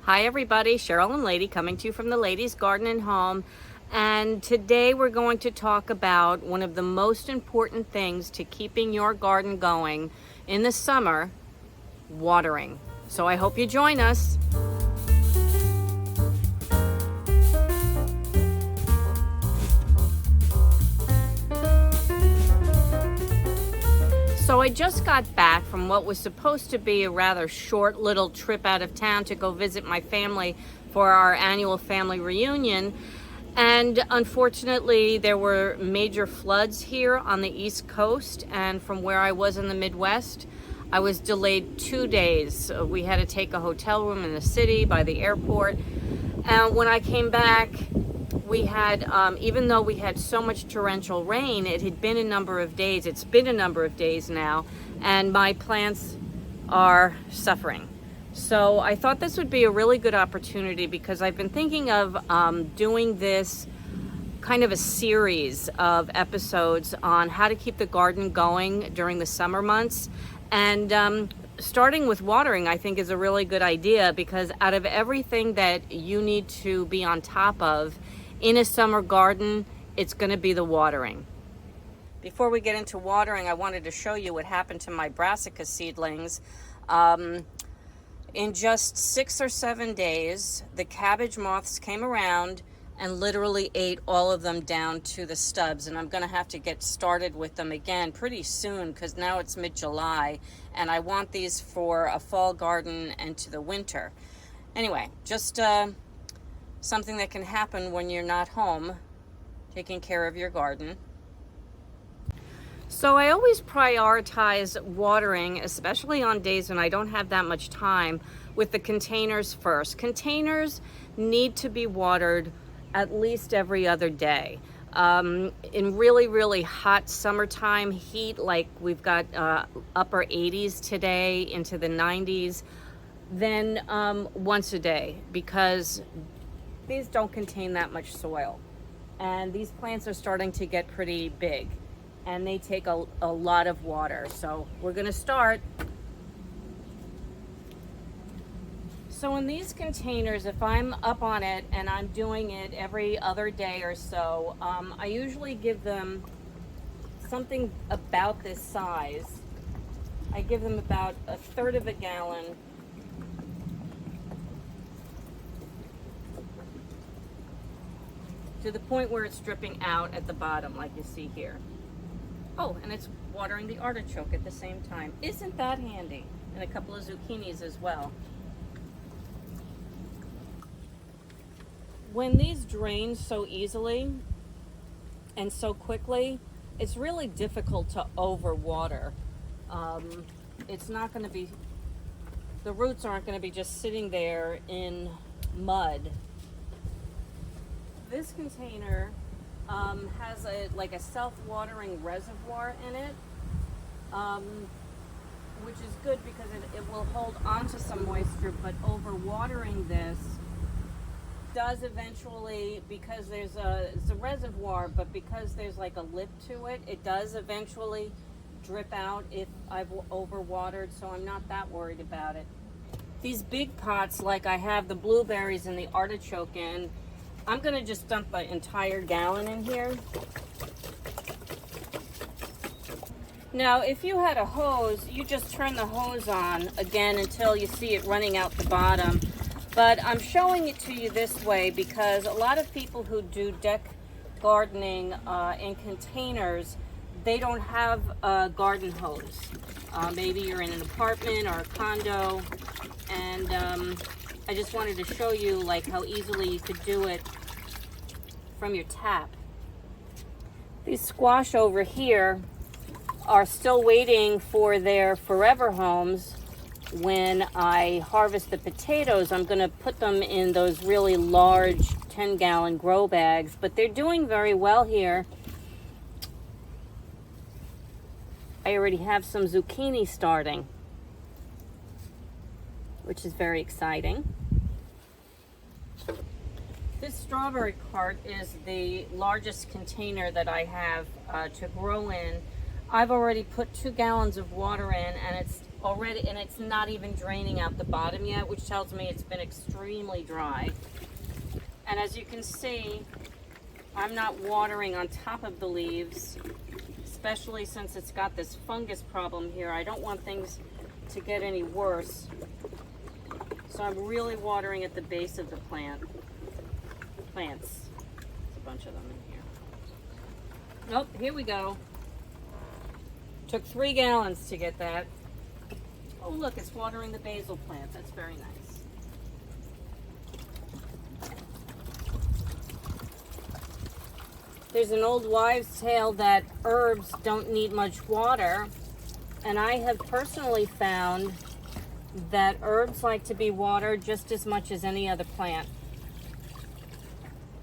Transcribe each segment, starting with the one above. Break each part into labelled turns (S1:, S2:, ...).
S1: Hi everybody, Cheryl and Lady coming to you from the Ladies Garden and Home. And today we're going to talk about one of the most important things to keeping your garden going in the summer, watering. So I hope you join us. So I just got back from what was supposed to be a rather short little trip out of town to go visit my family for our annual family reunion. And unfortunately, there were major floods here on the East Coast, and from where I was in the Midwest, I was delayed 2 days. We had to take a hotel room in the city by the airport. And when I came back, we had, even though we had so much torrential rain, it had been a number of days. It's been a number of days now, and my plants are suffering. So I thought this would be a really good opportunity because I've been thinking of doing this kind of a series of episodes on how to keep the garden going during the summer months. And starting with watering, I think, is a really good idea because out of everything that you need to be on top of in a summer garden, it's going to be the watering. Before we get into watering, I wanted to show you what happened to my Brassica seedlings. In just 6 or 7 days, the cabbage moths came around and literally ate all of them down to the stubs. And I'm going to have to get started with them again pretty soon because now it's mid-July and I want these for a fall garden and to the winter. Anyway, just something that can happen when you're not home taking care of your garden. So I always prioritize watering, especially on days when I don't have that much time, with the containers first. Containers need to be watered at least every other day. In really hot summertime heat, like we've got upper 80s today into the 90s, then once a day, because these don't contain that much soil. And these plants are starting to get pretty big and they take a lot of water. So we're gonna start. So in these containers, if I'm up on it and I'm doing it every other day or so, I usually give them something about this size. I give them about 1/3 of a gallon. To the point where it's dripping out at the bottom, like you see here. Oh, and it's watering the artichoke at the same time. Isn't that handy? And a couple of zucchinis as well. When these drain so easily and so quickly, it's really difficult to overwater. It's not going to be, the roots aren't going to be just sitting there in mud. This container has like a self-watering reservoir in it, which is good because it will hold onto some moisture, but overwatering this does eventually, because it's a reservoir, but because there's like a lip to it, it does eventually drip out if I've overwatered, so I'm not that worried about it. These big pots, like I have the blueberries and the artichoke in, I'm going to just dump the entire gallon in here. Now, if you had a hose, you just turn the hose on again until you see it running out the bottom. But I'm showing it to you this way because a lot of people who do deck gardening in containers, they don't have a garden hose. Maybe you're in an apartment or a condo, and I just wanted to show you like how easily you could do it from your tap. These squash over here are still waiting for their forever homes. When I harvest the potatoes, I'm going to put them in those really large 10-gallon grow bags, but they're doing very well here. I already have some zucchini starting, which is very exciting. This strawberry cart is the largest container that I have to grow in. I've already put 2 gallons of water in, and it's already, and it's not even draining out the bottom yet, which tells me it's been extremely dry. And as you can see, I'm not watering on top of the leaves, especially since it's got this fungus problem here. I don't want things to get any worse. So I'm really watering at the base of the plants. There's a bunch of them in here. Oh, here we go. Took 3 gallons to get that. Oh, look, it's watering the basil plant. That's very nice. There's an old wives' tale that herbs don't need much water, and I have personally found that herbs like to be watered just as much as any other plant,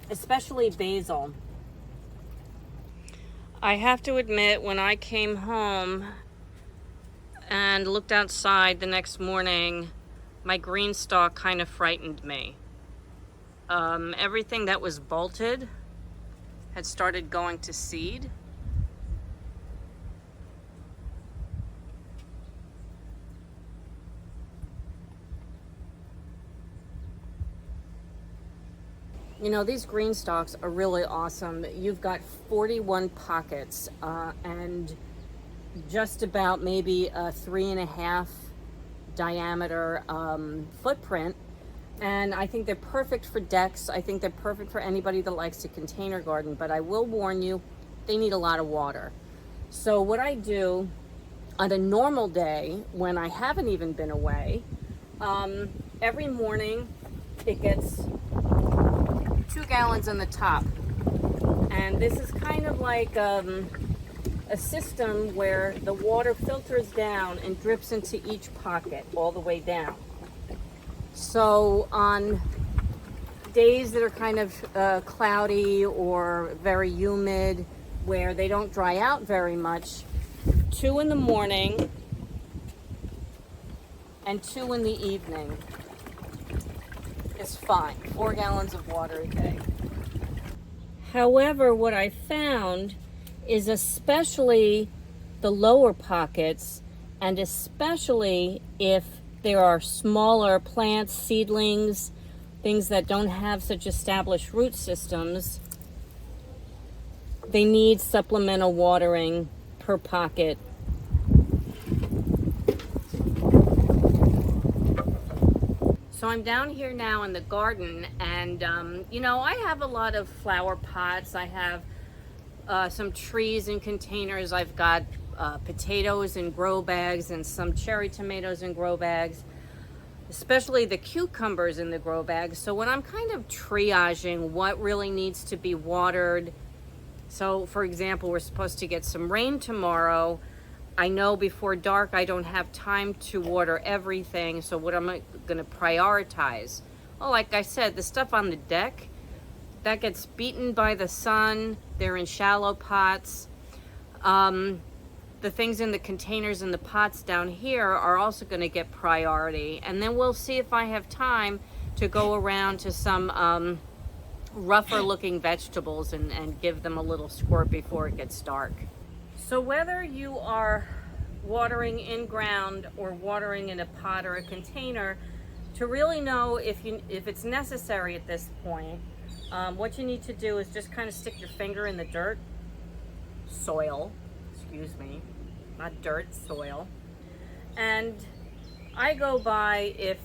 S1: especially basil. I have to admit, when I came home and looked outside the next morning, my green stalk kind of frightened me. Everything that was bolted had started going to seed. You know, these green stalks are really awesome. You've got 41 pockets and just about maybe a 3.5 diameter footprint. And I think they're perfect for decks. I think they're perfect for anybody that likes to container garden, but I will warn you, they need a lot of water. So what I do on a normal day when I haven't even been away, every morning it gets 2 gallons on the top. And this is kind of like a system where the water filters down and drips into each pocket all the way down. So on days that are kind of cloudy or very humid, where they don't dry out very much, 2 in the morning and 2 in the evening is fine. 4 gallons of water a day. However, what I found is especially the lower pockets, and especially if there are smaller plants, seedlings, things that don't have such established root systems, they need supplemental watering per pocket. So I'm down here now in the garden, and you know, I have a lot of flower pots. I have some trees in containers. I've got potatoes in grow bags and some cherry tomatoes in grow bags, especially the cucumbers in the grow bags. So when I'm kind of triaging what really needs to be watered, so for example, we're supposed to get some rain tomorrow. I know before dark I don't have time to water everything, so what am I going to prioritize? Well, like I said, the stuff on the deck, that gets beaten by the sun. They're in shallow pots. The things in the containers and the pots down here are also going to get priority. And then we'll see if I have time to go around to some rougher looking vegetables and give them a little squirt before it gets dark. So whether you are watering in ground or watering in a pot or a container, to really know if it's necessary at this point, what you need to do is just kind of stick your finger in the dirt, soil, excuse me, not dirt, soil. And I go by if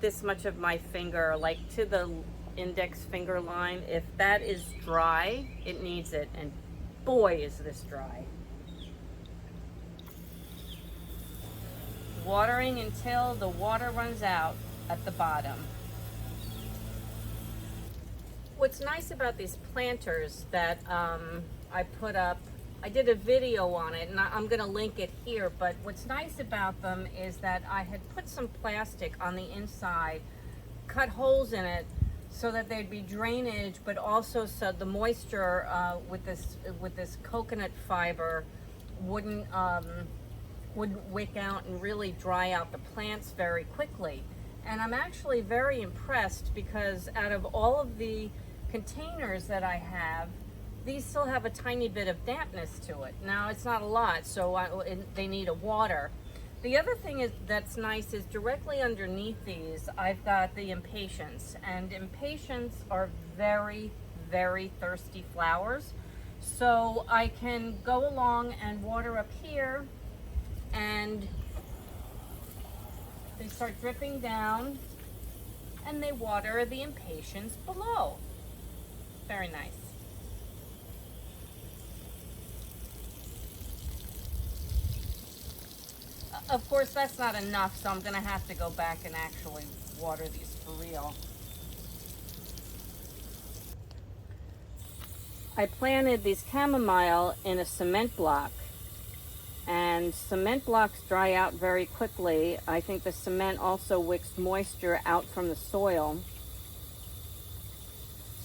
S1: this much of my finger, like to the index finger line, if that is dry, it needs it. And boy, is this dry. Watering until the water runs out at the bottom. What's nice about these planters that I put up, I did a video on it and I'm going to link it here, but what's nice about them is that I had put some plastic on the inside, cut holes in it so that there'd be drainage, but also so the moisture with this coconut fiber wouldn't wick out and really dry out the plants very quickly. And I'm actually very impressed because out of all of the containers that I have, these still have a tiny bit of dampness to it. Now it's not a lot, so they need a water. The other thing is that's nice is directly underneath these, I've got the impatiens, and impatiens are very, very thirsty flowers. So I can go along and water up here, and they start dripping down, and they water the impatiens below. Very nice. Of course, that's not enough, so I'm gonna have to go back and actually water these for real. I planted these chamomile in a cement block, and cement blocks dry out very quickly. I think the cement also wicks moisture out from the soil.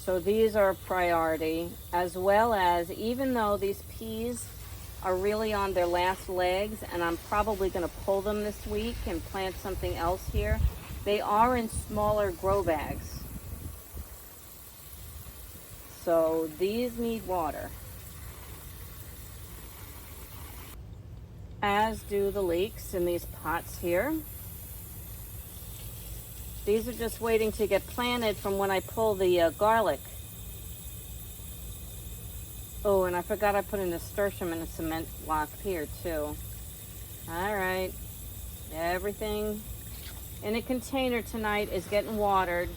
S1: So these are a priority, as well as, even though these peas are really on their last legs, and I'm probably going to pull them this week and plant something else here, they are in smaller grow bags. So these need water, as do the leeks in these pots here. These are just waiting to get planted from when I pull the garlic. Oh, and I forgot I put a nasturtium in a cement block here too. All right, everything in a container tonight is getting watered.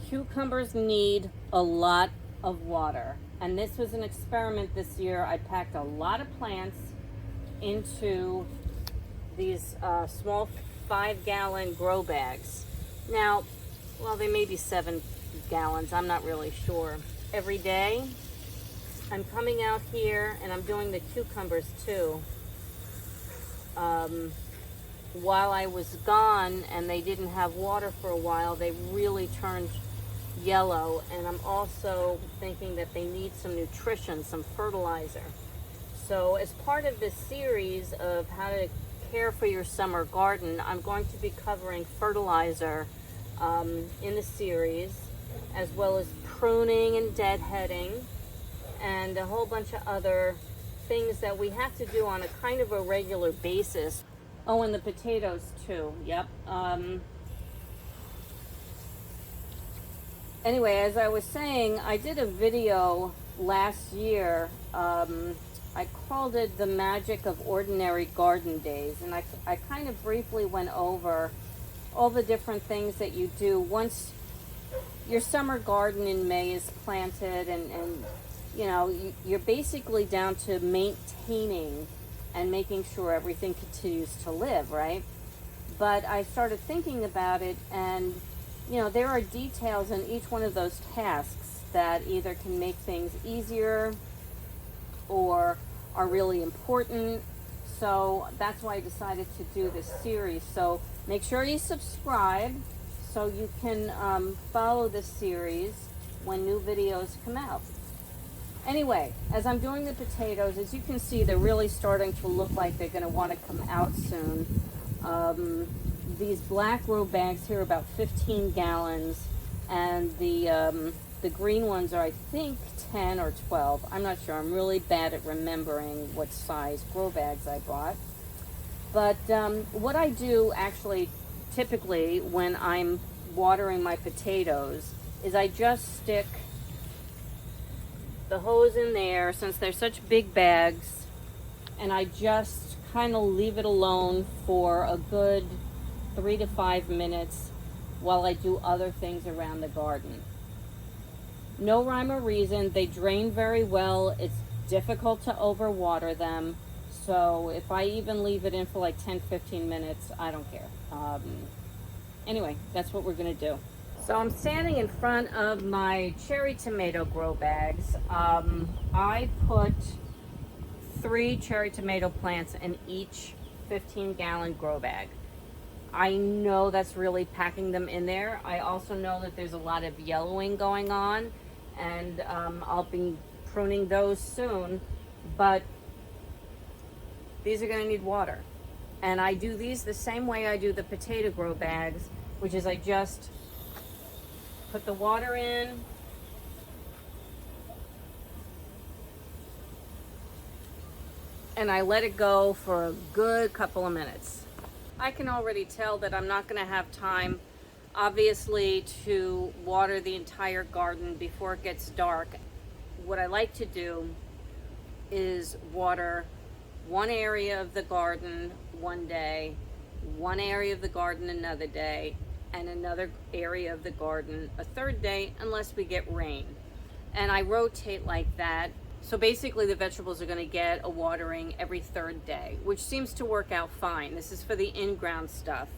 S1: Cucumbers need a lot of water, and this was an experiment this year. I packed a lot of plants into these small 5-gallon grow bags. Now, well, they may be 7 gallons, I'm not really sure. Every day I'm coming out here and I'm doing the cucumbers too. While I was gone and they didn't have water for a while, they really turned yellow, and I'm also thinking that they need some nutrition, some fertilizer. So as part of this series of how to care for your summer garden, I'm going to be covering fertilizer in the series, as well as pruning and deadheading, and a whole bunch of other things that we have to do on a kind of a regular basis. Oh, and the potatoes too. Yep. Anyway, as I was saying, I did a video last year. I called it The Magic of Ordinary Garden Days, and I kind of briefly went over all the different things that you do once your summer garden in May is planted, and you know, you're basically down to maintaining and making sure everything continues to live, right? But I started thinking about it, and you know, there are details in each one of those tasks that either can make things easier or are really important. So that's why I decided to do this series. So make sure you subscribe so you can follow this series when new videos come out. Anyway, as I'm doing the potatoes, as you can see, they're really starting to look like they're going to want to come out soon. These black grow bags here are about 15 gallons, and the green ones are, I think, 10 or 12. I'm not sure. I'm really bad at remembering what size grow bags I bought. But what I do actually typically when I'm watering my potatoes is I just stick the hose in there, since they're such big bags, and I just kind of leave it alone for a good 3 to 5 minutes while I do other things around the garden. No rhyme or reason. They drain very well. It's difficult to overwater them. So if I even leave it in for like 10-15 minutes, I don't care. Anyway, that's what we're going to do. So I'm standing in front of my cherry tomato grow bags. I put 3 cherry tomato plants in each 15-gallon grow bag. I know that's really packing them in there. I also know that there's a lot of yellowing going on, and I'll be pruning those soon, but these are going to need water. And I do these the same way I do the potato grow bags, which is I just put the water in, and I let it go for a good couple of minutes. I can already tell that I'm not going to have time, obviously, to water the entire garden before it gets dark. What I like to do is water one area of the garden one day, one area of the garden another day, and another area of the garden a third day, unless we get rain. And I rotate like that. So basically the vegetables are going to get a watering every third day, which seems to work out fine. This is for the in-ground stuff.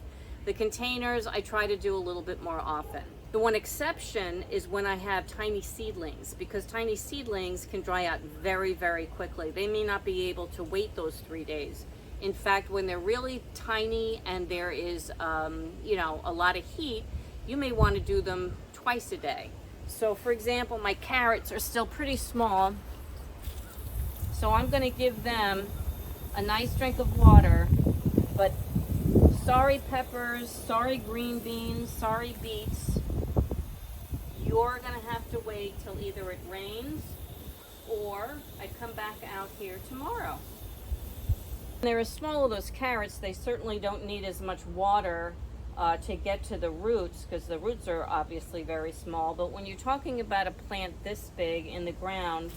S1: The containers I try to do a little bit more often. The one exception is when I have tiny seedlings, because tiny seedlings can dry out very, very quickly. They may not be able to wait those 3 days. In fact, when they're really tiny and there is, you know, a lot of heat, you may want to do them twice a day. So for example, my carrots are still pretty small, so I'm going to give them a nice drink of water. But sorry peppers, sorry green beans, sorry beets, you're going to have to wait till either it rains or I come back out here tomorrow. They're as small as those carrots, they certainly don't need as much water to get to the roots, because the roots are obviously very small. But when you're talking about a plant this big in the ground,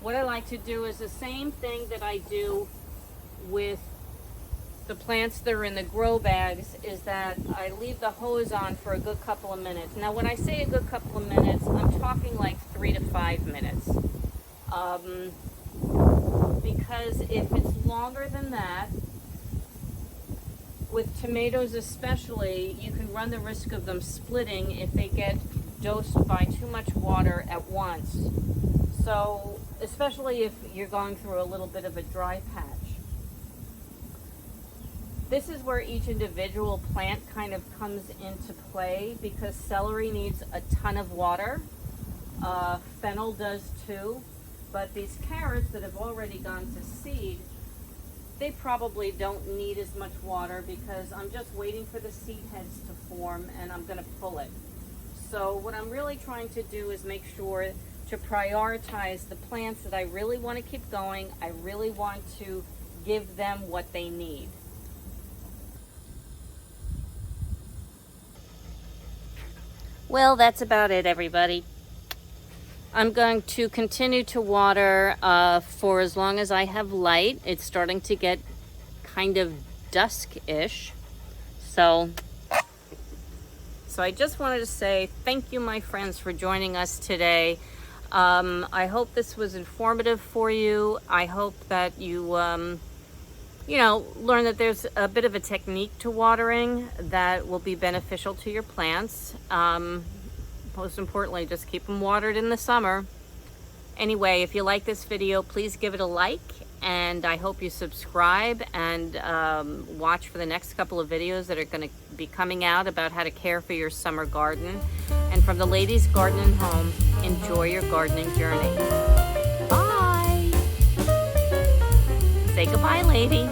S1: what I like to do is the same thing that I do with the plants that are in the grow bags, is that I leave the hose on for a good couple of minutes. Now when I say a good couple of minutes, I'm talking like 3 to 5 minutes. Because if it's longer than that, with tomatoes especially, you can run the risk of them splitting if they get dosed by too much water at once. So, especially if you're going through a little bit of a dry patch. This is where each individual plant kind of comes into play, because celery needs a ton of water. Fennel does too. But these carrots that have already gone to seed, they probably don't need as much water, because I'm just waiting for the seed heads to form and I'm going to pull it. So what I'm really trying to do is make sure to prioritize the plants that I really want to keep going. I really want to give them what they need. Well, that's about it, everybody. I'm going to continue to water for as long as I have light. It's starting to get kind of dusk-ish. So I just wanted to say thank you, my friends, for joining us today. I hope this was informative for you. I hope that you, you know, learn that there's a bit of a technique to watering that will be beneficial to your plants. Most importantly, just keep them watered in the summer. Anyway, if you like this video, please give it a like, and I hope you subscribe and watch for the next couple of videos that are going to be coming out about how to care for your summer garden. And from the Ladies Garden Home, enjoy your gardening journey. Bye! Say goodbye, lady.